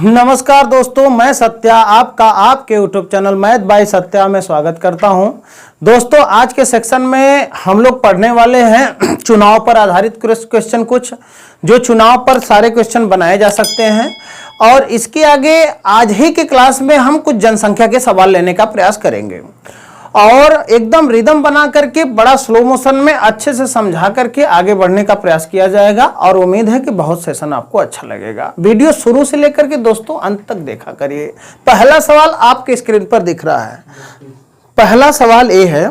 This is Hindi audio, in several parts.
नमस्कार दोस्तों, मैं सत्या आपका आपके YouTube channel math bye Satya में स्वागत करता हूं। दोस्तों, आज के सेक्शन में हम लोग पढ़ने वाले हैं चुनाव पर आधारित क्वेश्चन, कुछ जो चुनाव पर सारे क्वेश्चन बनाए जा सकते हैं। और इसके आगे आज ही के क्लास में हम कुछ जनसंख्या के सवाल लेने का प्रयास करेंगे और एकदम रिदम बना करके बड़ा स्लो मोशन में अच्छे से समझा करके आगे बढ़ने का प्रयास किया जाएगा। और उम्मीद है कि बहुत सेशन आपको अच्छा लगेगा। वीडियो शुरू से लेकर के दोस्तों अंत तक देखा करिए। पहला सवाल आपके स्क्रीन पर दिख रहा है। पहला सवाल ये है,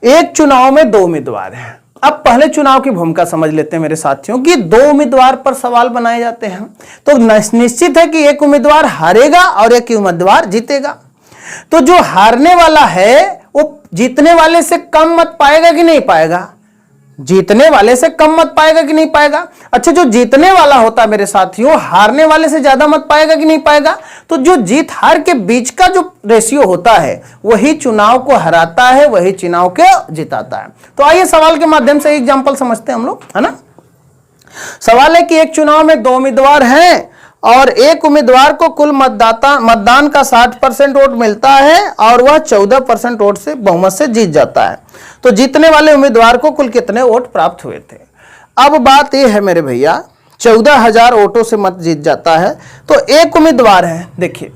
एक चुनाव में दो उम्मीदवार हैं। अब पहले चुनाव की भूमिका समझ लेते हैं मेरे साथियों कि दो उम्मीदवार पर सवाल बनाए जाते हैं तो निश्चित है कि एक उम्मीदवार हारेगा और एक उम्मीदवार जीतेगा। तो जो हारने वाला है वो जीतने वाले से कम मत पाएगा कि नहीं पाएगा? जीतने वाले से कम मत पाएगा कि नहीं पाएगा? अच्छा, जो जीतने वाला होता है मेरे साथियों, हारने वाले से ज्यादा मत पाएगा कि नहीं पाएगा? तो जो जीत हार के बीच का जो रेशियो होता है वही चुनाव को हराता है, वही चुनाव को जिताता है। तो आइए सवाल के माध्यम से एग्जांपल समझते हैं हम लोग, है ना। सवाल है कि एक चुनाव में दो उम्मीदवार हैं और एक उम्मीदवार को कुल मतदान का 60% वोट मिलता है और वह 14% वोट से बहुमत से जीत जाता है। तो जीतने वाले उम्मीदवार को कुल कितने वोट प्राप्त हुए थे? अब बात यह है मेरे भैया, 14,000 वोटों से मत जीत जाता है। तो एक उम्मीदवार है, देखिए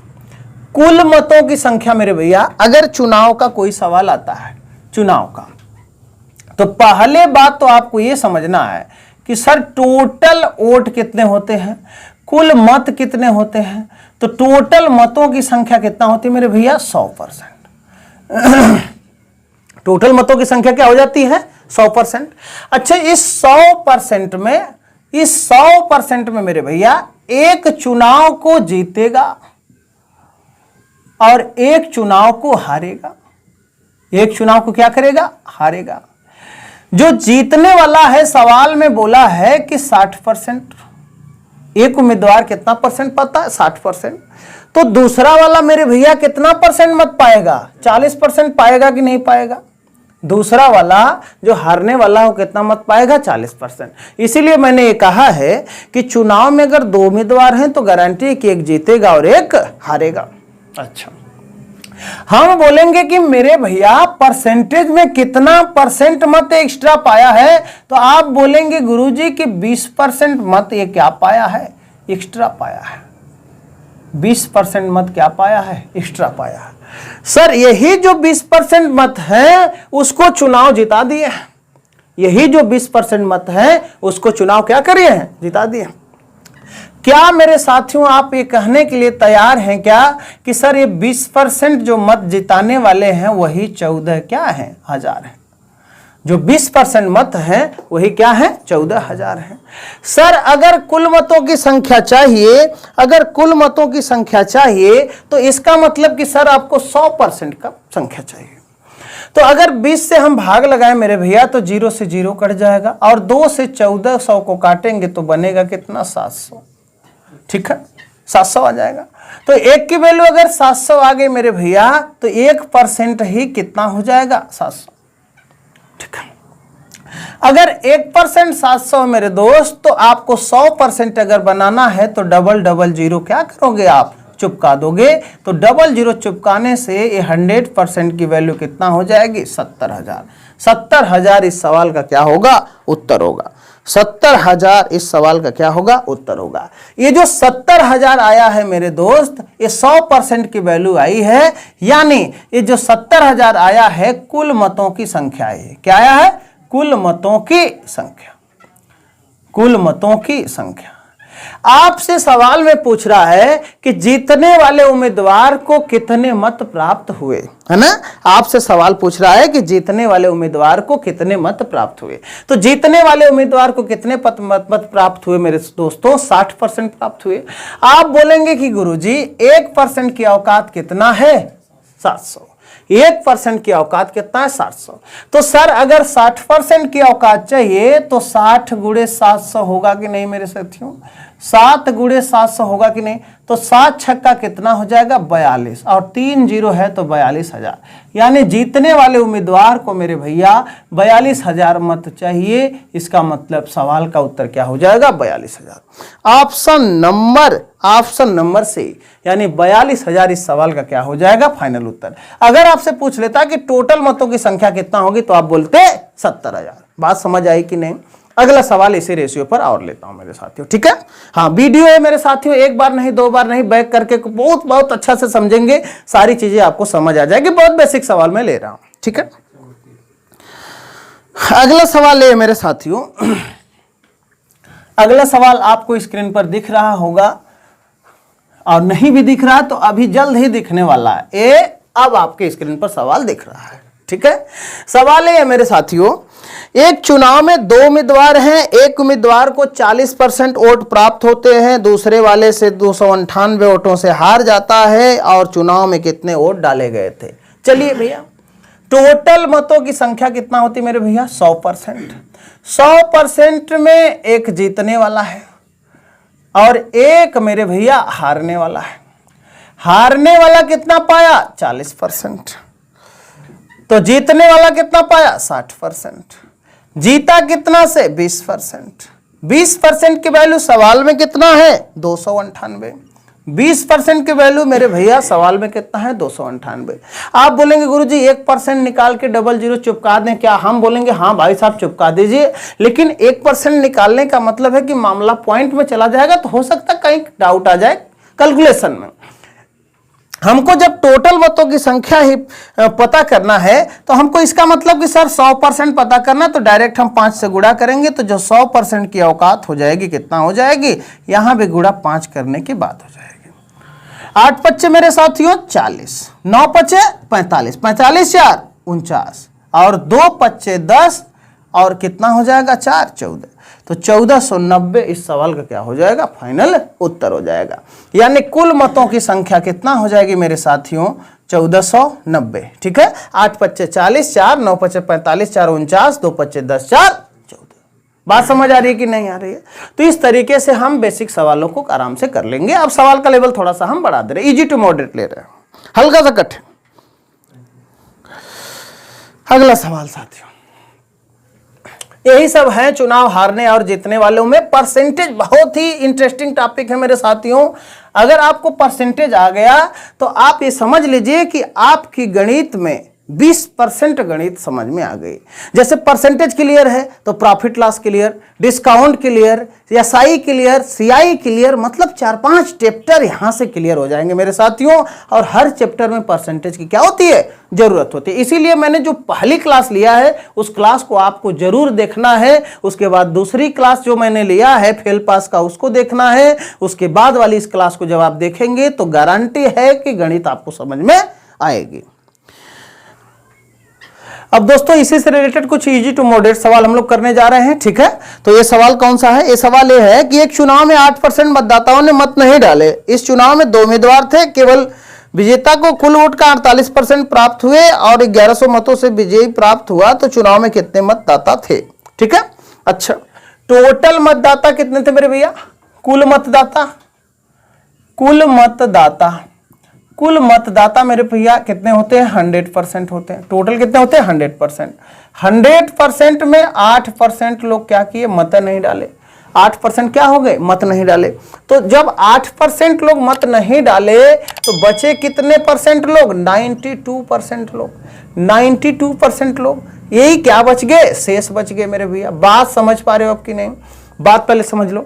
कुल मतों की संख्या मेरे भैया, अगर चुनाव का कोई सवाल आता है चुनाव का, तो पहले बात तो आपको यह समझना है कि सर टोटल वोट कितने होते हैं, कुल मत कितने होते हैं। तो टोटल मतों की संख्या कितना होती है मेरे भैया? 100%। टोटल मतों की संख्या क्या हो जाती है? 100%। अच्छा, इस 100% में मेरे भैया एक चुनाव को जीतेगा और एक चुनाव को हारेगा। एक चुनाव को क्या करेगा? हारेगा। जो जीतने वाला है, सवाल में बोला है कि 60%। एक उम्मीदवार कितना परसेंट पाता है? 60%। तो दूसरा वाला मेरे भैया कितना परसेंट मत पाएगा? 40% पाएगा कि नहीं पाएगा? दूसरा वाला जो हारने वाला हो कितना मत पाएगा? 40%। इसीलिए मैंने ये कहा है कि चुनाव में अगर दो उम्मीदवार हैं तो गारंटी है कि एक जीतेगा और एक हारेगा। अच्छा, हम बोलेंगे कि मेरे भैया परसेंटेज में कितना परसेंट मत एक्स्ट्रा पाया है, तो आप बोलेंगे गुरुजी कि 20% मत ये क्या पाया है? एक्स्ट्रा पाया है। 20% मत क्या पाया है? एक्स्ट्रा पाया है। सर यही जो 20% मत है उसको चुनाव जिता दिए हैं। यही जो 20% मत है उसको चुनाव क्या करे हैं? जिता दिए। क्या मेरे साथियों आप ये कहने के लिए तैयार हैं क्या कि सर ये 20% जो मत जिताने वाले हैं वही 14 क्या है? हजार है। जो 20% मत है वही क्या है? 14,000 है। सर अगर कुल मतों की संख्या चाहिए, अगर कुल मतों की संख्या चाहिए तो इसका मतलब कि सर आपको 100% का संख्या चाहिए। तो अगर 20 से हम भाग लगाएं मेरे भैया तो 0 से 0 कट जाएगा और 2 से 1400 को काटेंगे तो बनेगा कितना? 700। ठीक है, 700 आ जाएगा। तो एक की वैल्यू अगर 700 आ गई मेरे भैया तो 1% ही कितना हो जाएगा? 700। ठीक है, अगर 1% 700 मेरे दोस्त, तो आपको 100% अगर बनाना है तो डबल 0 क्या करोगे आप? चुपका दोगे। तो 0 चुपकाने से ये 100% की वैल्यू कितना हो जाएगी? 70,000। 70,000 इस सवाल का क्या होगा? उत्तर होगा। 70,000 इस सवाल का क्या होगा? उत्तर होगा। ये जो 70,000 आया है मेरे दोस्त, ये 100% की वैल्यू आई है, यानी ये जो 70,000 आया है कुल मतों की संख्या है। क्या आया है? कुल मतों की संख्या। कुल मतों की संख्या। आपसे सवाल में पूछ रहा है कि जीतने वाले उम्मीदवार को कितने मत प्राप्त हुए, है ना। आपसे सवाल पूछ रहा है कि जीतने वाले उम्मीदवार को कितने मत प्राप्त हुए। तो जीतने वाले उम्मीदवार को कितने मत प्राप्त हुए मेरे दोस्तों? 60% प्राप्त हुए। आप बोलेंगे कि गुरुजी 1% की औकात कितना है? 700। 1% की औकात कितना है? 700। तो सर अगर 60% की औकात चाहिए तो 60 × 700 होगा कि नहीं मेरे साथियों? 7 गुणे 700 होगा कि नहीं? तो 7 छक्का कितना हो जाएगा? 42, और 3 जीरो है तो 42,000। यानी जीतने वाले उम्मीदवार को मेरे भैया 42,000 मत चाहिए। इसका मतलब सवाल का उत्तर क्या हो जाएगा? 42,000। ऑप्शन नंबर से यानी 42,000 इस सवाल का क्या हो जाएगा? फाइनल उत्तर। अगर आपसे पूछ लेता कि टोटल मतों की संख्या कितना होगी तो आप बोलते 70,000। बात समझ आई कि नहीं? अगला सवाल इसी रेशियो पर और लेता हूं मेरे साथियों, ठीक है? हाँ, वीडियो है मेरे साथियों, एक बार नहीं, 2 बार नहीं, बैक करके बहुत अच्छा से समझेंगे, सारी चीजें आपको समझ आ जाएगी। बहुत बेसिक सवाल मैं ले रहा हूं, ठीक है? अगला सवाल है मेरे साथियों, अगला सवाल आपको स्क्रीन पर दिख रहा होगा, और नहीं भी दिख रहा तो अभी जल्द ही दिखने वाला है। ये अब आपके स्क्रीन पर सवाल दिख रहा है, ठीक है? सवाल है मेरे साथियों, एक चुनाव में 2 उम्मीदवार हैं, एक उम्मीदवार को 40% वोट प्राप्त होते हैं, दूसरे वाले से 298 वोटों से हार जाता है, और चुनाव में कितने वोट डाले गए थे? चलिए भैया, टोटल मतों की संख्या कितना होती मेरे भैया? 100%। 100% में एक जीतने वाला है और एक मेरे भैया हारने वाला है। हारने वाला कितना पाया? 40%। तो जीतने वाला कितना पाया? 60%। जीता कितना से? 20%। 20% की वैल्यू सवाल में कितना है? 298। 20% की वैल्यू मेरे भैया सवाल में कितना है? 298। आप बोलेंगे गुरुजी 1% निकाल के 00 चिपका दें क्या? हम बोलेंगे हाँ भाई साहब चिपका दीजिए, लेकिन 1% निकालने का मतलब है कि मामला पॉइंट में चला जाएगा, तो हो सकता है कहीं डाउट आ जाए कैलकुलेशन में। हमको जब टोटल मतों की संख्या ही पता करना है तो हमको इसका मतलब कि सर 100% पता करना, तो डायरेक्ट हम 5 से गुणा करेंगे, तो जो 100% की औकात हो जाएगी कितना हो जाएगी? यहां भी गुणा 5 करने की बात हो जाएगी। 8 पच्चे मेरे साथियों 40, 9 पच्चे 45, 45 4 49, और 2 पच्चे 10, और कितना हो जाएगा? 4 14। तो 1490 इस सवाल का क्या हो जाएगा? फाइनल उत्तर हो जाएगा। यानी कुल मतों की संख्या कितना हो जाएगी मेरे साथियों? 1490, ठीक है? 8 पच्चे 40, 4 9 पच्चे 45, 4 49, 2 पच्चे 10, 4 14। बात समझ आ रही है कि नहीं आ रही है? तो इस तरीके से हम बेसिक सवालों को आराम से कर लेंगे। अब सवाल का लेवल थोड़ा सा हम बढ़ा दे रहे हैं, इजी टू मॉडरेट ले रहे हैं, हल्का सा कठिन। अगला सवाल साथियों, यही सब है चुनाव हारने और जीतने वालों में परसेंटेज। बहुत ही इंटरेस्टिंग टॉपिक है मेरे साथियों। अगर आपको परसेंटेज आ गया तो आप ये समझ लीजिए कि आपकी गणित में 20% गणित समझ में आ गई। जैसे परसेंटेज क्लियर है तो profit loss clear, discount clear, SI clear, CI clear, मतलब 4-5 चैप्टर यहां से क्लियर हो जाएंगे मेरे साथियों। और हर चैप्टर में परसेंटेज की क्या होती है? जरूरत होती है। इसीलिए मैंने जो पहली क्लास लिया है उस क्लास को आपको जरूर देखना है। उसके बाद दूसरी क्लास जो मैंने लिया है फेल पास का, उसको देखना है। उसके बाद वाली इस क्लास को जब आप देखेंगे तो गारंटी है कि गणित आपको समझ में आएगी। अब दोस्तों इसी से रिलेटेड कुछ इजी टू मॉडरेट सवाल हम लोग करने जा रहे हैं, ठीक है? तो ये सवाल कौन सा है? ये सवाल ये है कि एक चुनाव में 8% मतदाताओं ने मत नहीं डाले। इस चुनाव में 2 उम्मीदवार थे, केवल विजेता को कुल वोट का 48% प्राप्त हुए और 1100 मतों से विजयी प्राप्त हुआ। तो चुनाव में कितने मतदाता थे? ठीक है, अच्छा टोटल मतदाता कितने थे मेरे भैया? कुल मतदाता मेरे भैया कितने होते हैं? 100% होते हैं। टोटल कितने होते हैं? 100%। 100% में 8% लोग क्या किए? मत नहीं डाले। 8% क्या हो गए? मत नहीं डाले। तो जब 8% लोग मत नहीं डाले तो बचे कितने परसेंट लोग? 92% लोग। 92% लोग, यही क्या बच गए? शेष बच गए मेरे भैया। बात समझ पा रहे हो आपकी नहीं? बात पहले समझ लो।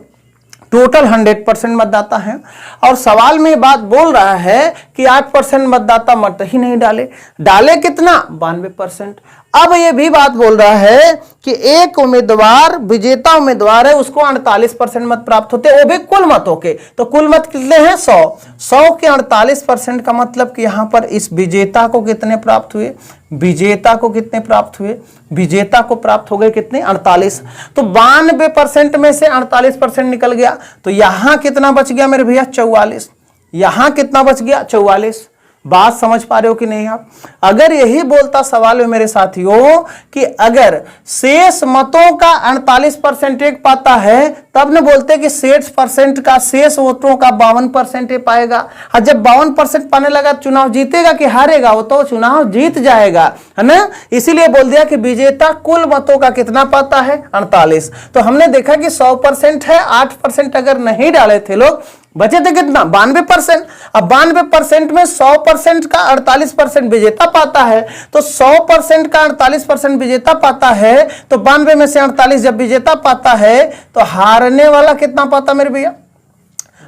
टोटल 100% मतदाता हैं और सवाल में बात बोल रहा है कि 8% मतदाता मत ही नहीं डाले। डाले कितना? 92%। अब ये भी बात बोल रहा है कि एक उम्मीदवार विजेता उम्मीदवार है, उसको 48% मत प्राप्त होते, वो भी कुल मतों के। तो कुल मत कितने हैं? 100 के 48% का मतलब कि यहां पर इस विजेता को कितने प्राप्त हुए? विजेता को कितने प्राप्त हुए? विजेता को प्राप्त हो गए कितने? 48। तो 92% में से 48% निकल गया, तो यहां कितना बच गया मेरे भैया? 44। यहां कितना बच गया? 44। बात समझ पा रहे हो कि नहीं आप? अगर यही बोलता सवाल में मेरे साथियों कि अगर शेष मतों का 48% एक पाता है, तब न बोलते कि 60% का शेष वोटों का 52% पाएगा। और जब 52% पाने लगा चुनाव जीतेगा कि हारेगा? वो तो चुनाव जीत जाएगा, है ना। इसीलिए बोल दिया कि विजेता कुल मतों का कितना पाता है? 48। तो हमने देखा कि 100% है, 8% अगर नहीं डाले थे लोग, बचे थे कितना? 92%। अब 92% में 100% का 48% विजेता पाता है, तो 100% का 48% विजेता पाता है, तो 92 में से 48 जब विजेता पाता है तो हारने वाला कितना पाता मेरे भैया?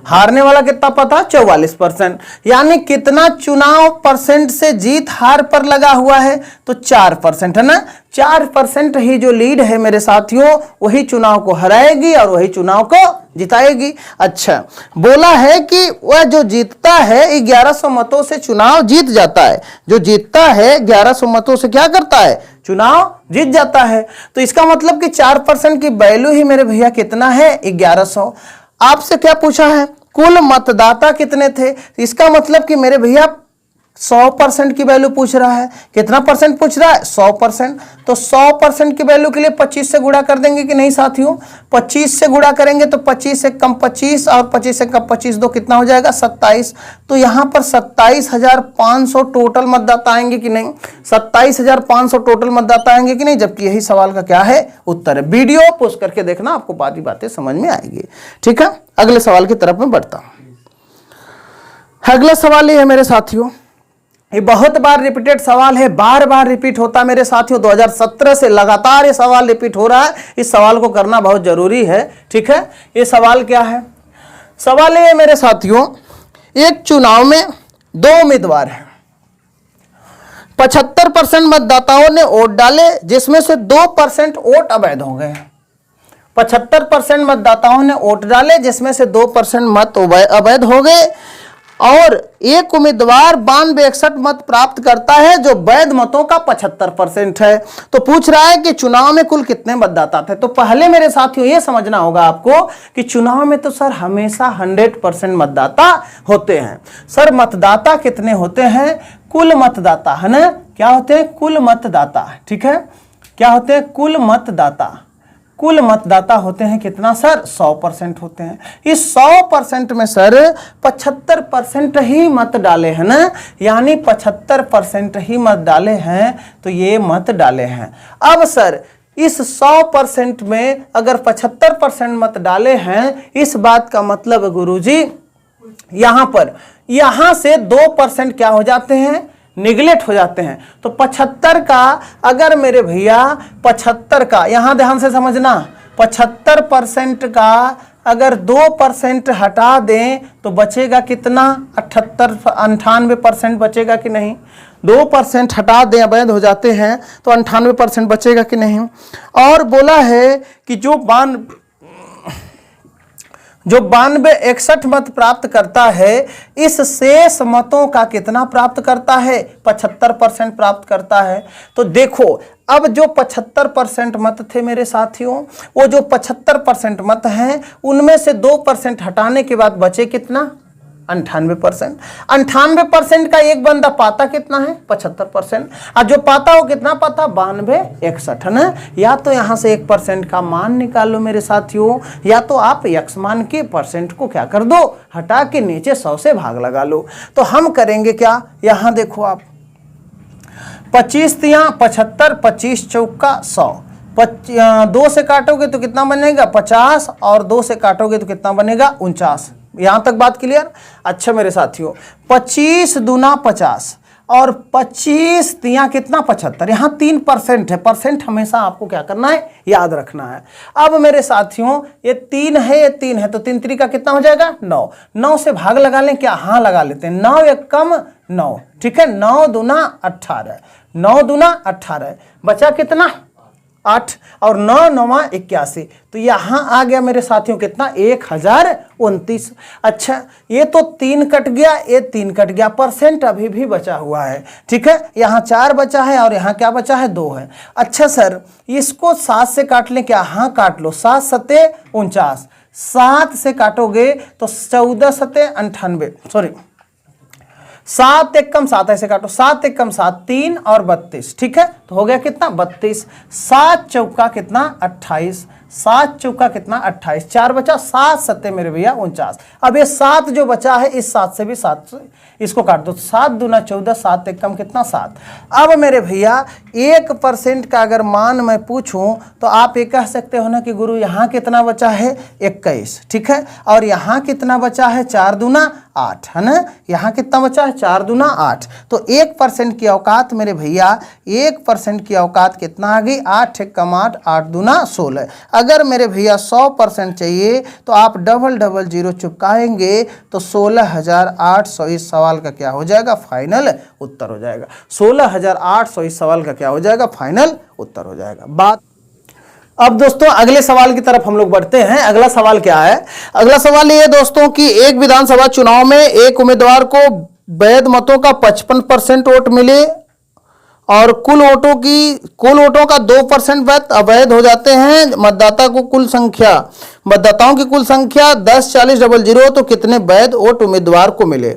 हारने वाला कितना पाता? 44%। यानी कितना चुनाव परसेंट से जीत हार पर लगा हुआ है? तो 4%, है ना। 4% ही जो लीड है मेरे साथियों, वही चुनाव को हराएगी और वही चुनाव को जिताएगी। अच्छा, बोला है कि वह जो जीतता है 1100 मतों से चुनाव जीत जाता है। जो जीतता है 1100 मतों से क्या करता है? चुनाव जीत जाता है। तो इसका मतलब कि 4% की वैल्यू ही मेरे भैया कितना है? 1100। आपसे क्या पूछा है? कुल मतदाता कितने थे? इसका मतलब कि मेरे भैया 100% की वैल्यू पूछ रहा है। कितना परसेंट पूछ रहा है? 100%। तो 100% की वैल्यू के लिए 25 से गुणा कर देंगे कि नहीं साथियों? 25 से गुणा करेंगे तो 25 से कम 25 और 25 से कम 25 दो कितना हो जाएगा? 27। तो यहां पर 27,500 टोटल मतदाता आएंगे कि नहीं? 27,500 टोटल मतदाता आएंगे कि नहीं? जबकि यही सवाल का क्या है? उत्तर है। वीडियो पोस्ट करके देखना, आपको बाकी बातें समझ में आएगी। ठीक है, अगले सवाल की तरफ मैं बढ़ता हूं। अगला सवाल ये है मेरे साथियों, ये बहुत बार रिपीटेड सवाल है, बार बार रिपीट होता है मेरे साथियों। 2017 से लगातार ये सवाल रिपीट हो रहा है। इस सवाल को करना बहुत जरूरी है। ठीक है, ये सवाल क्या है? सवाल ये है मेरे साथियों, एक चुनाव में 2 उम्मीदवार हैं। 75% मतदाताओं ने वोट डाले, जिसमें से 2% वोट अवैध हो गए। 75% मतदाताओं ने वोट डाले, जिसमें से 2% मत अवैध हो गए, और एक उम्मीदवार 92-61 मत प्राप्त करता है, जो वैध मतों का 75% है। तो पूछ रहा है कि चुनाव में कुल कितने मतदाता थे? तो पहले मेरे साथियों ये समझना होगा आपको कि चुनाव में तो सर हमेशा 100% मतदाता होते हैं। सर मतदाता कितने होते हैं? कुल मतदाता, है ना। क्या होते हैं? कुल मतदाता। ठीक है, क्या होते हैं? कुल मतदाता। कुल मतदाता होते हैं कितना सर? 100% होते हैं। इस 100% में सर 75% ही मत डाले हैं ना, यानी 75% ही मत डाले हैं, तो ये मत डाले हैं। अब सर इस 100% में अगर 75% मत डाले हैं, इस बात का मतलब गुरुजी यहां पर यहां से 2% क्या हो जाते हैं? निगलेक्ट हो जाते हैं। तो 75 का अगर मेरे भैया 75 का, यहां ध्यान से समझना, 75% का अगर 2% हटा दें तो बचेगा कितना? 98% बचेगा कि नहीं? 2% हटा दें, अवैध हो जाते हैं, तो 98% बचेगा कि नहीं? और बोला है कि जो 92-61 मत प्राप्त करता है, इस शेष मतों का कितना प्राप्त करता है? 75% प्राप्त करता है। तो देखो, अब जो 75% मत थे मेरे साथियों, वो जो 75% मत हैं, उनमें से 2% हटाने के बाद बचे कितना? 98%। 98% का एक बंदा पाता कितना है? 75%। और जो पाता वो कितना पाता? 92-61, है ना। या तो यहां से 1% का मान निकाल लो मेरे साथियों, या तो आप x मान के परसेंट को क्या कर दो? हटा के नीचे 100 से भाग लगा लो। तो हम करेंगे क्या? यहां देखो आप, 25 तियां 75, 25 चौका 100, 2 से काटोगे तो कितना बनेगा? 50, और 2 से काटोगे तो कितना बनेगा? 49। यहां तक बात क्लियर? अच्छा मेरे साथियों, 25 दूना 50 और 25 तियां कितना? 75। यहां 3% है। परसेंट हमेशा आपको क्या करना है? याद रखना है। अब मेरे साथियों ये 3 है, ये 3 है, तो 3 3 का कितना हो जाएगा? 9। 9 से भाग लगा लें क्या? हाँ लगा लेते हैं। 9 एक कम 9, ठीक है। 9 दूना 18, 9 दूना 18, बचा कितना? 8, और 9 9 81। तो यहां आ गया मेरे साथियों कितना? 1029। अच्छा, ये तो 3 कट गया, ये 3 कट गया, परसेंट अभी भी बचा हुआ है। ठीक है, यहां 4 बचा है और यहां क्या बचा है? 2 है। अच्छा सर, इसको 7 से काट लें क्या? हाँ काट लो। 7 सते 49, 7 से काटोगे तो 14 सते 98, सॉरी 7 एक कम 7, ऐसे काटो, 7 एक कम 7, 3 और 32, ठीक है, तो हो गया कितना 32। 7 चौका कितना 28, 7 चौका कितना 28, 4 बचा, 7 सत्ते मेरे भैया 49। अब ये 7 जो बचा है इस 7 से भी 7 से इसको काट दो, 7 दूना 14, 7 एक कम कितना 7। अब मेरे भैया 1% का अगर मान मैं पूछूं तो आप ये कह सकते हो ना कि गुरु यहाँ कितना बचा है 21, ठीक है, और यहाँ कितना बचा है 4 दूना 8, है ना, यहाँ कितना बचा है 4 दूना 8। तो 1% की औकात मेरे भैया, 1% की औकात कितना आ गई 8 एक कम 8, 8 दूना 16। अगर मेरे भैया 100% चाहिए तो आप डबल डबल जीरो चिपकाएंगे तो 16,800 इस सवाल का क्या हो जाएगा फाइनल उत्तर हो जाएगा। 16,800 इस सवाल का क्या हो जाएगा फाइनल उत्तर हो जाएगा। बात अब दोस्तों अगले सवाल की तरफ हम लोग बढ़ते हैं। अगला सवाल क्या है, अगला सवाल ये दोस्तों कि एक विधानसभा चुनाव में एक उम्मीदवार को वैध मतों का 55% वोट मिले और कुल वोटों का 2% अवैध हो जाते हैं। मतदाताओं की कुल संख्या 10 40 00 तो कितने वैध वोट उम्मीदवार को मिले।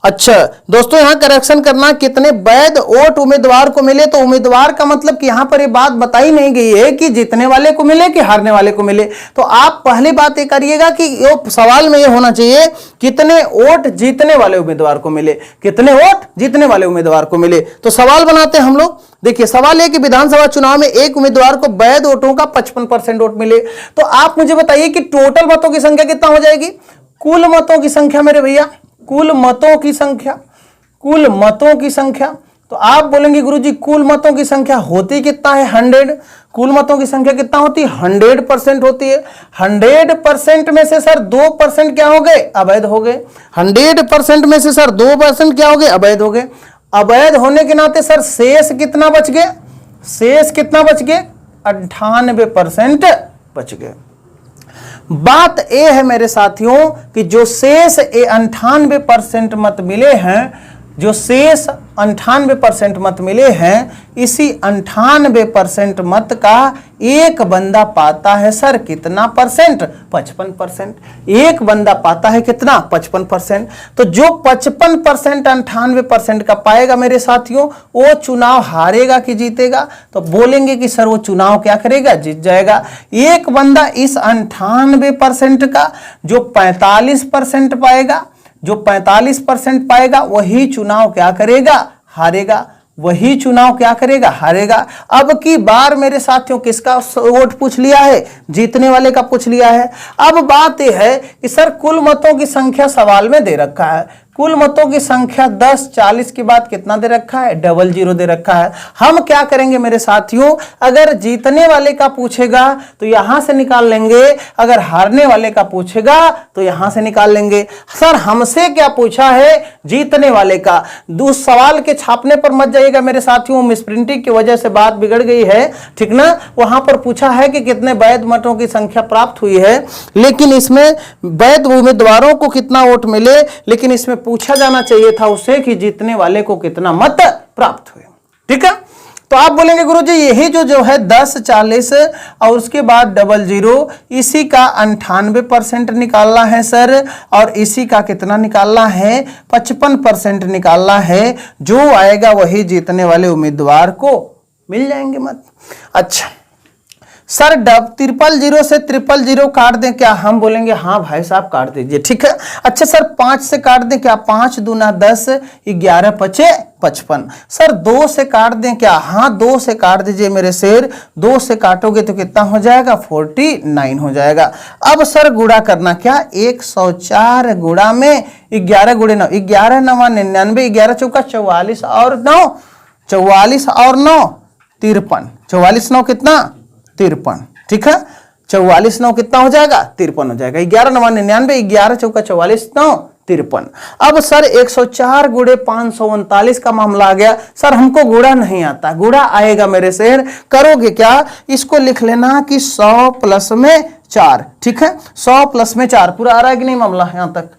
अच्छा दोस्तों यहाँ करेक्शन करना, कितने वैध वोट उम्मीदवार को मिले, तो उम्मीदवार का मतलब कि यहाँ पर ये बात बताई नहीं गई है कि जीतने वाले को मिले कि हारने वाले को मिले। तो आप पहली बात ये करिएगा कि ये सवाल में ये होना चाहिए कितने वोट जीतने वाले उम्मीदवार को मिले, कितने वोट जीतने वाले उम्मीदवार को मिले। तो सवाल बनाते हैं हम लोग। देखिए सवाल है कि विधानसभा चुनाव में एक उम्मीदवार को वैध वोटों का 55% वोट मिले। तो आप मुझे बताइए कि टोटल मतों की संख्या कितना हो जाएगी, कुल मतों की संख्या मेरे भैया, कुल मतों की संख्या। तो आप बोलेंगे गुरुजी कुल मतों की संख्या होती कितना है 100, कुल मतों की संख्या कितना होती है 100% होती है। 100% में से सर 2% क्या हो गए अवैध हो गए, 100% में से सर 2% क्या हो गए अवैध हो गए। अवैध होने के नाते सर शेष कितना बच गए, शेष कितना बच गए 98% बच गए। बात यह है मेरे साथियों कि जो शेष 98% मत मिले हैं, जो शेष 98% मत मिले हैं, इसी 98% मत का एक बंदा पाता है सर कितना परसेंट 55%। एक बंदा पाता है कितना 55%। तो जो 55% 98% का पाएगा मेरे साथियों वो चुनाव हारेगा कि जीतेगा, तो बोलेंगे कि सर वो चुनाव क्या करेगा जीत जाएगा। एक बंदा इस 98% का जो 45% पाएगा, जो 45% पाएगा वही चुनाव क्या करेगा हारेगा, वही चुनाव क्या करेगा हारेगा। अब की बार मेरे साथियों किसका वोट पूछ लिया है, जीतने वाले का पूछ लिया है। अब बात यह है कि सर कुल मतों की संख्या सवाल में दे रखा है, कुल मतों की संख्या 10 40 के बाद कितना दे रखा है 00 दे रखा है। हम क्या करेंगे मेरे साथियों, अगर जीतने वाले का पूछेगा तो यहां से निकाल लेंगे, अगर हारने वाले का पूछेगा तो यहां से निकाल लेंगे। सर हमसे क्या पूछा है जीतने वाले का, दूसरे सवाल के छापने पर मत जाइएगा मेरे साथियों, मिसप्रिंटिंग की वजह से बात बिगड़ गई है, ठीक ना। वहां पर पूछा है कि कितने वैध मतों की संख्या प्राप्त हुई है, लेकिन इसमें वैध उम्मीदवारों को कितना वोट मिले, लेकिन इसमें पूछा जाना चाहिए था उससे कि जीतने वाले को कितना मत प्राप्त हुए, ठीक है। तो आप बोलेंगे गुरुजी यही जो है 10 40 और उसके बाद 00, इसी का 98% निकालना है सर, और इसी का कितना निकालना है 55% निकालना है। जो आएगा वही जीतने वाले उम्मीदवार को मिल जाएंगे मत। अच्छा सर 000 से 000 काट दें क्या, हम बोलेंगे हाँ भाई साहब काट दीजिए, ठीक है। अच्छा सर 5 से काट दें क्या, 5 दूना 10 11 पचे 55। सर 2 से काट दें क्या, हाँ 2 से काट दीजिए मेरे शेर, 2 से काटोगे तो कितना हो जाएगा 49 हो जाएगा। अब सर गुणा करना क्या, 104 गुणा में 11 गुणे 9, 11 9 99, 11 चौका 44 और 9 44 और 9 53, 44 9 कितना 53, ठीक है। 44 9 कितना हो जाएगा 53 हो जाएगा। 11 9 99, 11 चौका 44 9 53। अब सर 104 गुणे 539 का मामला आ गया। सर हमको गुणा नहीं आता, गुणा आएगा मेरे शेर, करोगे क्या, इसको लिख लेना कि 100 प्लस में 4, ठीक है। 100 प्लस में 4 पूरा आ रहा है कि नहीं मामला, यहां तक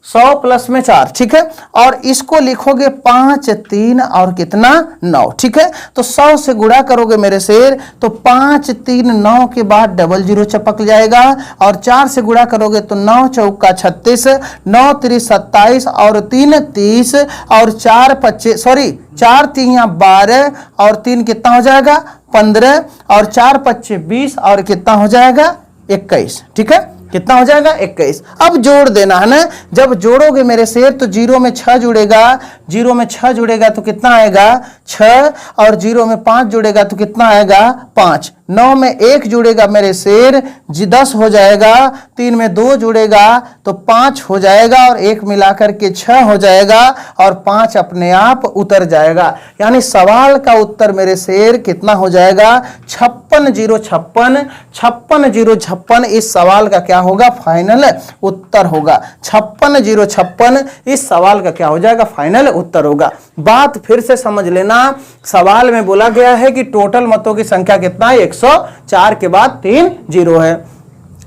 100 प्लस में 4, ठीक है। और इसको लिखोगे 5 3 और कितना 9, ठीक है। तो 100 से गुणा करोगे मेरे शेर, तो 5 3 9 के बाद डबल जीरो चपक जाएगा, और 4 से गुणा करोगे तो 9 चौका 36, 9 3 27 और 3 30 और 4 25 सॉरी 4 3 12 और 3 कितना हो जाएगा 15 और 4 25 20 और कितना हो जाएगा 21, ठीक है। कितना हो जाएगा 21। अब जोड़ देना है ना, जब जोड़ोगे मेरे शेर तो 0 में 6 जुड़ेगा, 0 में 6 जुड़ेगा तो कितना आएगा 6, और 0 में 5 जुड़ेगा तो कितना आएगा 5, 9 में 1 जुड़ेगा मेरे शेर 10 हो जाएगा, 3 में 2 जुड़ेगा तो 5 हो जाएगा, और 1 मिलाकर के 6 हो जाएगा, और 5 अपने आप उतर जाएगा। यानी सवाल का उत्तर मेरे शेर कितना हो जाएगा 56,056, 56,056 इस सवाल का क्या होगा फाइनल उत्तर होगा। 56,056 इस सवाल का क्या हो जाएगा फाइनल उत्तर होगा। बात फिर से समझ लेना, सवाल में बोला गया है कि टोटल मतों की संख्या कितना है 104 के बाद 3 जीरो है।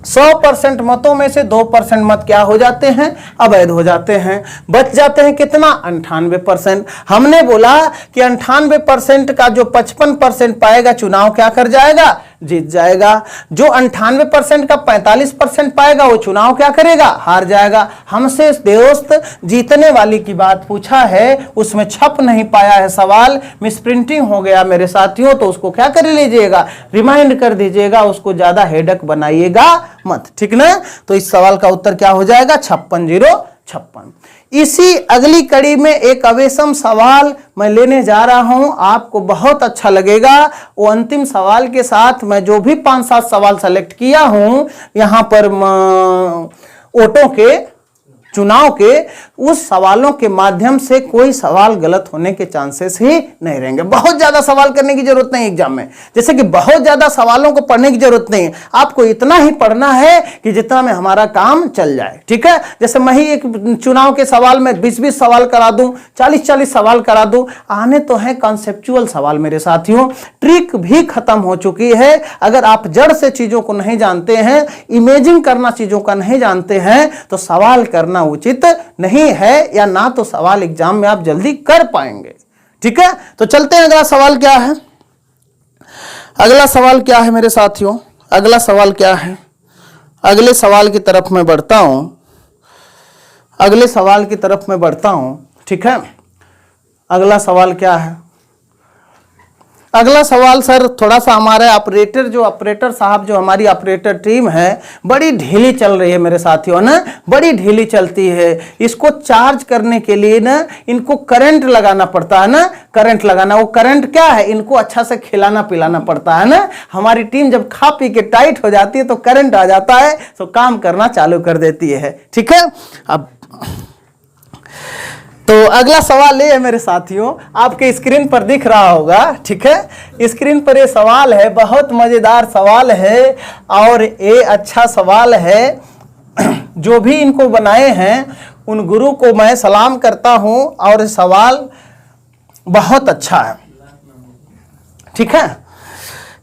100% मतों में से 2% मत क्या हो जाते हैं अवैध हो जाते हैं, बच जाते हैं कितना 98%। हमने बोला कि 98% का जो 55% पाएगा चुनाव क्या कर जाएगा जीत जाएगा, जो 98% का 45% पाएगा वो चुनाव क्या करेगा हार जाएगा। हमसे दोस्त जीतने वाली की बात पूछा है, उसमें छप नहीं पाया है सवाल, मिसप्रिंटिंग हो गया मेरे साथियों, तो उसको क्या कर लीजिएगा रिमाइंड कर दीजिएगा, उसको ज्यादा हेडक बनाइएगा मत, ठीक ना। तो इस सवाल का उत्तर क्या हो जाएगा 56,056। इसी अगली कड़ी में एक अवेशम सवाल मैं लेने जा रहा हूं, आपको बहुत अच्छा लगेगा। वो अंतिम सवाल के साथ मैं जो भी 5-7 सवाल सेलेक्ट किया हूं यहां पर वोटों के चुनाव के, उस सवालों के माध्यम से कोई सवाल गलत होने के चांसेस ही नहीं रहेंगे। बहुत ज्यादा सवाल करने की जरूरत नहीं एग्जाम में, जैसे कि बहुत ज्यादा सवालों को पढ़ने की जरूरत नहीं है, आपको इतना ही पढ़ना है कि जितना में हमारा काम चल जाए, ठीक है। जैसे मैं ही एक चुनाव के सवाल में 20-20 सवाल करा दूं, 40-40 सवाल करा दूं, आने तो है कॉन्सेप्चुअल सवाल मेरे साथियों। ट्रिक भी खत्म हो चुकी है, अगर आप जड़ से चीजों को नहीं जानते हैं, इमेजिंग करना चीजों का नहीं जानते हैं, तो सवाल करना उचित नहीं है, या ना तो सवाल एग्जाम में आप जल्दी कर पाएंगे, ठीक है। तो चलते हैं, अगला सवाल क्या है, अगला सवाल क्या है मेरे साथियों, अगला सवाल क्या है, अगले सवाल की तरफ मैं बढ़ता हूं, अगले सवाल की तरफ मैं बढ़ता हूं, ठीक है। अगला सवाल क्या है, अगला सवाल सर थोड़ा सा हमारे ऑपरेटर साहब जो हमारी ऑपरेटर टीम है बड़ी ढीली चल रही है मेरे साथियों ना, बड़ी ढीली चलती है। इसको चार्ज करने के लिए ना इनको करंट लगाना पड़ता है ना, करंट लगाना, वो करंट क्या है इनको अच्छा से खिलाना पिलाना पड़ता है ना। हमारी टीम जब खा पी के टाइट हो जाती है तो करंट आ जाता है, तो काम करना चालू कर देती है, ठीक है। अब तो अगला सवाल ये है मेरे साथियों, आपके स्क्रीन पर दिख रहा होगा, ठीक है। स्क्रीन पर ये सवाल है, बहुत मजेदार सवाल है और ये अच्छा सवाल है। जो भी इनको बनाए हैं उन गुरु को मैं सलाम करता हूं, और सवाल बहुत अच्छा है, ठीक है।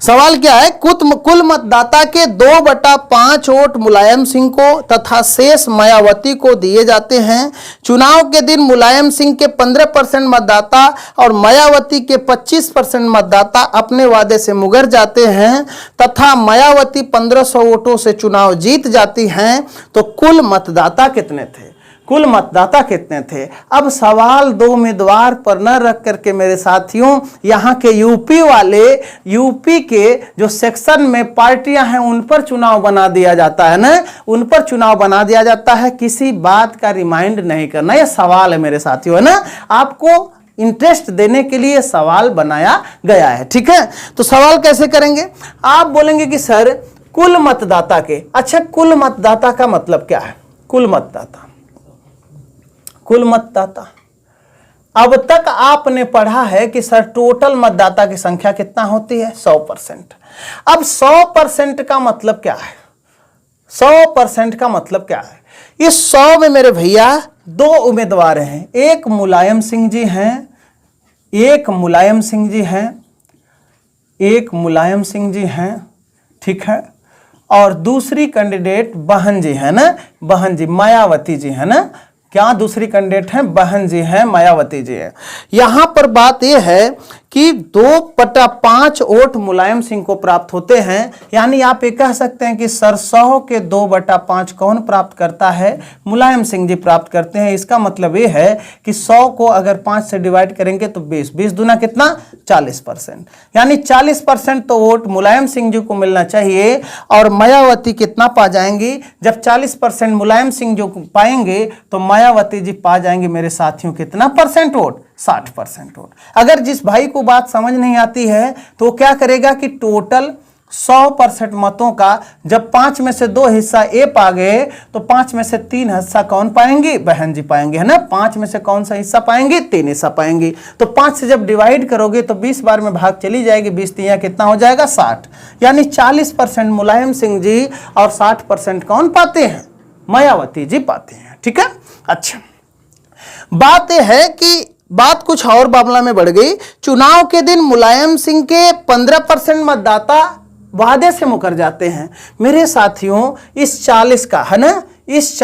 सवाल क्या है, कुल मतदाता के 2/5 वोट मुलायम सिंह को तथा शेष मायावती को दिए जाते हैं। चुनाव के दिन मुलायम सिंह के 15% मतदाता और मायावती के 25% मतदाता अपने वादे से मुकर जाते हैं तथा मायावती 1500 वोटों से चुनाव जीत जाती हैं। तो कुल मतदाता कितने थे, कुल मतदाता कितने थे। अब सवाल 2 उम्मीदवार पर न रख करके मेरे साथियों, यहाँ के यूपी वाले, यूपी के जो सेक्शन में पार्टियां हैं उन पर चुनाव बना दिया जाता है ना, उन पर चुनाव बना दिया जाता है। किसी बात का रिमाइंड नहीं करना, यह सवाल है मेरे साथियों, है ना, आपको इंटरेस्ट देने के लिए सवाल बनाया गया है, ठीक है। तो सवाल कैसे करेंगे, आप बोलेंगे कि सर कुल मतदाता के, अच्छा कुल मतदाता का मतलब क्या है, कुल मतदाता, कुल मतदाता, अब तक आपने पढ़ा है कि सर टोटल मतदाता की संख्या कितना होती है 100%। अब 100% का मतलब क्या है, 100% का मतलब क्या है, इस 100 में मेरे भैया 2 उम्मीदवार हैं, एक मुलायम सिंह जी हैं, एक मुलायम सिंह जी हैं, एक मुलायम सिंह जी हैं, ठीक है, और दूसरी कैंडिडेट बहन जी है ना, बहन जी मायावती जी है ना, क्या दूसरी कैंडिडेट हैं? बहन जी हैं, मायावती जी है। यहां पर बात यह है कि 2/5 वोट मुलायम सिंह को प्राप्त होते हैं। यानी आप ये कह सकते हैं कि सर 100 के 2/5 कौन प्राप्त करता है? मुलायम सिंह जी प्राप्त करते हैं। इसका मतलब ये है कि 100 को अगर 5 से डिवाइड करेंगे तो 20, 20 दूना कितना? 40%। यानी 40% तो वोट मुलायम सिंह जी को मिलना चाहिए। और मायावती कितना पा जाएंगी? जब 40% मुलायम सिंह जो पाएंगे तो मायावती जी पा जाएंगे मेरे साथियों कितना परसेंट वोट? 60% वोट। अगर जिस भाई को बात समझ नहीं आती है तो वो क्या करेगा कि टोटल 100% मतों का जब 5 में से 2 हिस्सा ए पा गए तो 5 में से 3 हिस्सा कौन पाएंगी? बहन जी पाएंगे, है ना। 5 में से कौन सा हिस्सा पाएंगे? 3 हिस्सा पाएंगी। तो 5 से जब डिवाइड करोगे तो 20 बार में भाग चली जाएगी, 20 3 कितना हो जाएगा? 60। यानी 40% मुलायम सिंह जी और 60% कौन पाते हैं? मायावती जी पाते हैं। ठीक है। अच्छा, बात यह है कि बात कुछ और मामला में बढ़ गई। चुनाव के दिन मुलायम सिंह के 15% मतदाता वादे से मुकर जाते हैं। मेरे साथियों, इस 40 का, है ना, इस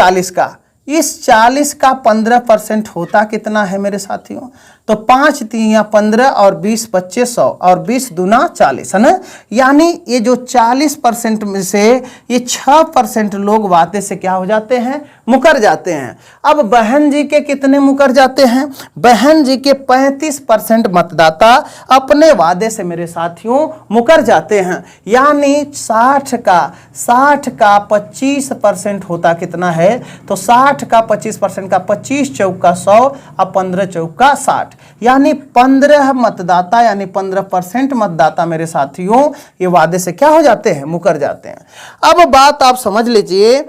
40 का 15% होता कितना है मेरे साथियों? तो 5 3 15 और 20 25 100 और 20 दूना 40, है ना। यानी ये जो 40% में से ये 6% लोग वादे से क्या हो जाते हैं? मुकर जाते हैं। अब बहन जी के कितने मुकर जाते हैं? बहन जी के 35% मतदाता अपने वादे से मेरे साथियों मुकर जाते हैं। यानी 60 का 25% होता कितना है? तो 60 का 25% का 25 चौका 100 और 15 चौका 60, यानी 15 मतदाता, यानी 15% मतदाता मेरे साथियों ये वादे से क्या हो जाते हैं? मुकर जाते हैं। अब बात आप समझ लीजिए,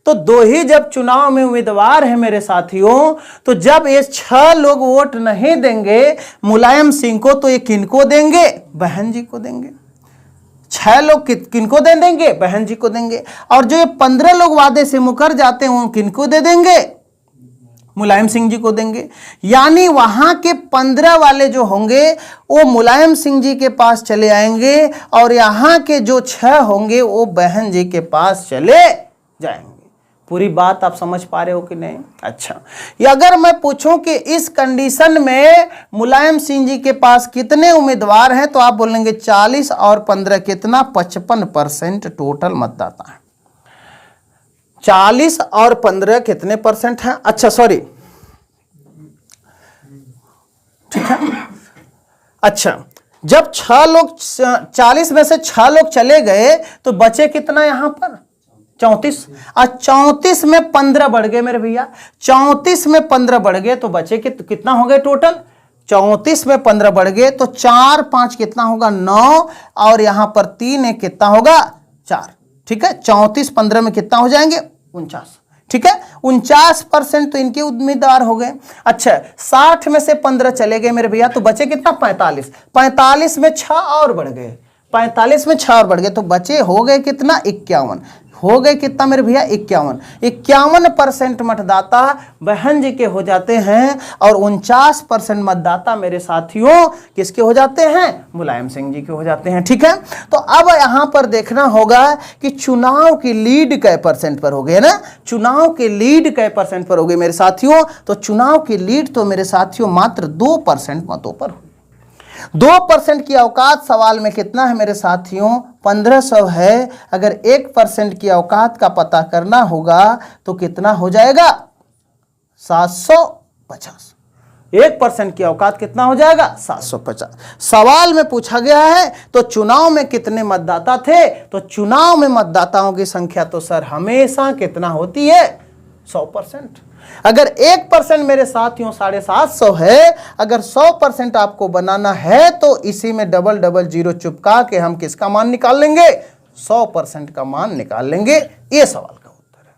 तो 2 ही जब चुनाव में उम्मीदवार हैं मेरे साथियों, तो जब ये 6 लोग वोट नहीं देंगे मुलायम सिंह को तो ये किनको देंगे? बहन जी को देंगे। 6 लोग किनको दे देंगे? बहन जी को देंगे। और जो ये 15 लोग वादे से मुकर जाते हैं वो किनको दे देंगे? मुलायम सिंह जी को देंगे। यानी वहां के 15 वाले जो होंगे वो मुलायम सिंह जी के पास चले आएंगे और यहां के जो 6 होंगे वो बहन जी के पास चले जाएंगे। पूरी बात आप समझ पा रहे हो कि नहीं? अच्छा, अगर मैं पूछूं कि इस कंडीशन में मुलायम सिंह जी के पास कितने उम्मीदवार हैं तो आप बोलेंगे 40 और 15 कितना? 55% टोटल मतदाता है। 40 और 15 कितने परसेंट हैं? अच्छा सॉरी, ठीक है। अच्छा, जब 6 लोग 40 में से 6 लोग चले गए तो बचे कितना यहां पर? 34। और 34 में 15 बढ़ गए मेरे भैया, 34 में 15 बढ़ गए तो बचे कितना हो गए टोटल? 34 में 15 बढ़ गए तो 4 5 कितना होगा? 9 और यहां पर 3 1 कितना होगा? 4। ठीक है। 34 15 में कितना हो जाएंगे? 49। ठीक है। 49% तो इनके उम्मीदवार हो गए। अच्छा, 60 में से 15 चले गए मेरे भैया तो बचे कितना? 45। 45 में 6 और बढ़ गए, 45 में 6 और बढ़ गए तो बचे हो गए कितना? 51। हो गए कितना मेरे भैया? 51। 51% मतदाता बहन जी के हो जाते हैं और 49% मतदाता मेरे साथियों किसके हो जाते हैं? मुलायम सिंह जी के हो जाते हैं। ठीक है। तो अब यहां पर देखना होगा कि चुनाव की लीड कै % पर हो गई, है ना। चुनाव की लीड कै % पर हो गई मेरे साथियों? तो चुनाव की लीड तो मेरे साथियों मात्र 2% मतों पर हुई। 2% की औकात सवाल में कितना है मेरे साथियों? 1500 है। अगर 1% की औकात का पता करना होगा तो कितना हो जाएगा? 750। 1% की औकात कितना हो जाएगा? 750। सवाल में पूछा गया है तो चुनाव में कितने मतदाता थे? तो चुनाव में मतदाताओं की संख्या तो सर हमेशा कितना होती है? 100%। अगर 1% मेरे साथियों 750 है, अगर 100% आपको बनाना है तो इसी में डबल डबल जीरो चिपका के हम किसका मान निकाल लेंगे? 100% का मान निकाल लेंगे। ये सवाल का उत्तर है।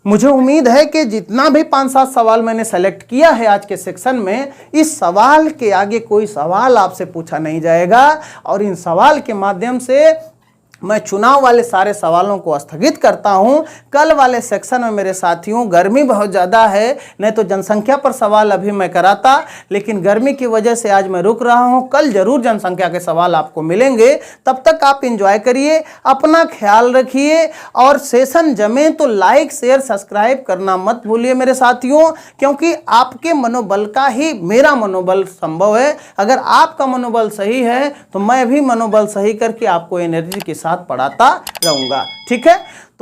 मुझे उम्मीद है कि जितना भी 5-7 सवाल मैंने सेलेक्ट किया है आज के सेक्शन में, इस सवाल के आगे कोई सवाल आपसे पूछा नहीं जाएगा और इन सवाल के माध्यम से मैं चुनाव वाले सारे सवालों को स्थगित करता हूं। कल वाले सेक्शन में मेरे साथियों गर्मी बहुत ज़्यादा है, नहीं तो जनसंख्या पर सवाल अभी मैं कराता, लेकिन गर्मी की वजह से आज मैं रुक रहा हूं। कल जरूर जनसंख्या के सवाल आपको मिलेंगे। तब तक आप एंजॉय करिए, अपना ख्याल रखिए, और सेशन जमे तो लाइक शेयर सब्सक्राइब करना मत भूलिए मेरे साथियों, क्योंकि आपके मनोबल का ही मेरा मनोबल संभव है। अगर आपका मनोबल सही है तो मैं भी मनोबल सही करके आपको एनर्जी के साथ पढ़ाता रहूंगा। ठीक है।